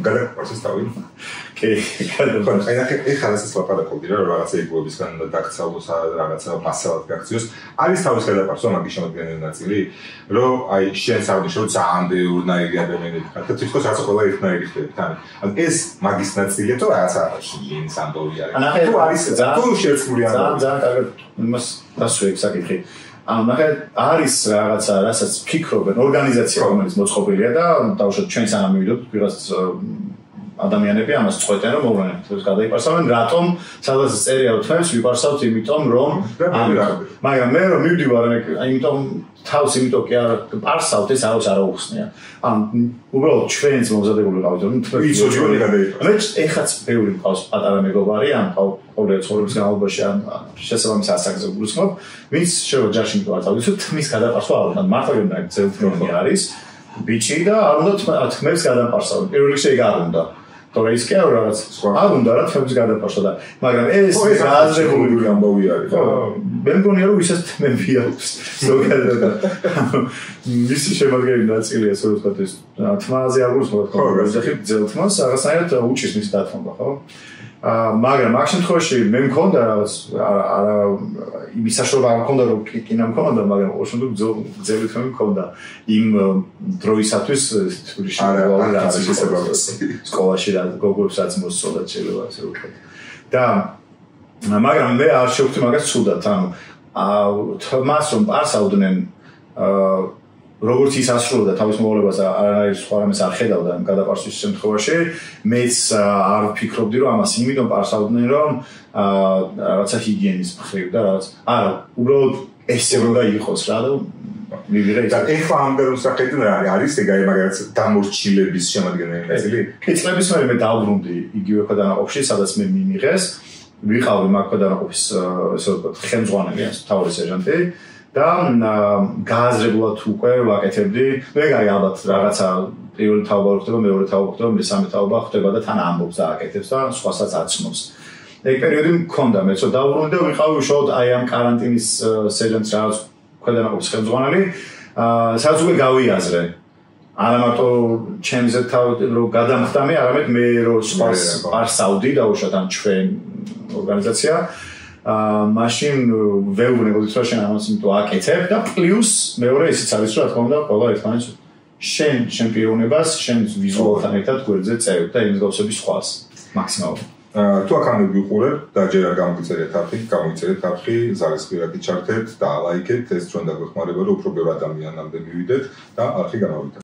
გადაგვარს თავი. კი, გადაგვარს. აი ხალხს ლაპარაკობდი რა რაღაცა იგუებისგან დაქცეულოს რაღაცა მასალად გაქციოს. არის თავის გადაყარსო მაგის შემოქმედი ნაწილი, რომ აი შენ საუბრობ ძალიან ბევრნაირი ადამიანები ხარ და თვითონ რაც ყველა ერთნაირი ხდებით. ან ეს მაგის ნაწილია თუ რაღაცა შინს ამბავი არის. თუ არის თუ შეერწყმული ამბავი. ძალიან კარგად იმას დასვეიქ საკითხი. ანუ ნახე არის რაღაცა რასაც ფიქრობენ ორგანიზაცია რომელიც მოწყობილია და დავუშვათ ჩვენ სანამ მივიდოთ ვიღაც ადამიანები ამას წყვეტენ რომ მოვლენებით ეს გადაიპარსავენ რატომ სადაც წერია თქვენს ვიპარსავთ იმიტომ რომ მაგრამ მე რომ მივდივარ იმიტომ თავს იმიტომ კი არ პარსავთ ეს არავის არ აუხსნია ან უბრალოდ ჩვენს მომზადებული ყავით რომ იცოდი გადაიპარსავთ მე ეხაც ბევრი ყავს პატარა მეგობარი ან ყოველ ცხოვრების განმავლობაში ან შესაბამის ასაკზე გულისხმობ ვინც შეიძლება ჯარში მიტოვარ თავისუფლად თმის გადაპარსვა არ უნდა მართლა გონდა ძელფრონი არის ბიჭი და არ უნდა თმებს გადაპარსავენ პირველ რიგში ეგ არ უნდა თორე ის კი რაღაც არ უნდა რა თმებს გადაპარსვა და მაგრამ ეს აზრებული ამბავი არის ხო მე მგონია რომ ისაც თმები აქვს ზოგადად მისი შემოგერი ნაწილია ასე ვთქვათ ეს თმაზე არ გულისხმობ ხო გასახით ძელთმას რაღაცნაირად უჭის მის დათმობა ხო მაგრამ მაგ შემთხვევაში მე მქონდა რაღაც არა იმის საშუალება არ მქონდა რომ კინა მქონდა მაგრამ ოშონდო გძელი თემი მქონდა იმ დროისათვის თბილისში სკოლაში და გოგოებსაც მოსწოდა შეიძლება ასე ვთქვათ და მაგრამ მე არ შევხვდი მაგას ცუდად ანუ მას რომ პარსავდნენ როგორც ის ასრულებდა თავის მოვალებას არაერთ სხვა რამეს არ ხედავდა ამ გადაპარსვის შემთხვევაში მეც არ ვფიქრობდი რომ ამას იმიტომ პარსავდნენ რომ რაღაცა ჰიგიენის მხრივ და რაღაც არა უბრალოდ ესე უნდა იყოს რა და მივიღე და ეხლა ამ განსაკუთრებით რა არის ეგ აი მაგაც დამორჩილების შემადგენელი ნაწილი კი წლების მერე მე დავბრუნდი იგივე ქვედანაყოფში სადაც მე მიმიღეს ვიყავი მაგ ქვედანაყოფის ესე ვთქვათ ხელმძღვანელი მთავარი სერჟანტი და გააზრებულად უკვე ვაკეთებდი. მე გაი ალბათ რაღაცა პირველი თაობა ხდება, მეორე თაობა ხდება, მესამე თაობა ხდება და თან ამბობს და აკეთებს და სხვასაც აცნობს. ეგ პერიოდი მქონდა მეც რომ დავბრუნდი და ვიყავი უშუალოდ აი ამ კარანტინის სერჟანტს რაღაც ქვედანაყოფის ხელმძღვანელი, სადაც უკვე გავიაზრე. არა მარტო ჩემზე თავი რომ გადამხდამი, არამედ მე რომ პარსავდი და უშუალოდ ამ ჩვენ ორგანიზაცია მაშინ ვეუბნებოდით რომ შენ ამას იმიტომ აკეთებ და პლუს მეორე ისიც არის რომ რა თქმა უნდა ყველა ერთმანეთს შენ პიროვნებას შენ ვიზუალთან ერთად გვერდზე წერებ და იმ მსგავსების სხვას მაქსიმალურად თუ აქამდე ვიყურებ და ჯერ არ გამოიწერეთ არხი ზარისხილაკი ჩართეთ და ლაიქეთ ეს ჩვენ დაგვეხმარება რომ უფრო ბევრ ადამიანამდე მივიდეთ და არხი გამოვიდა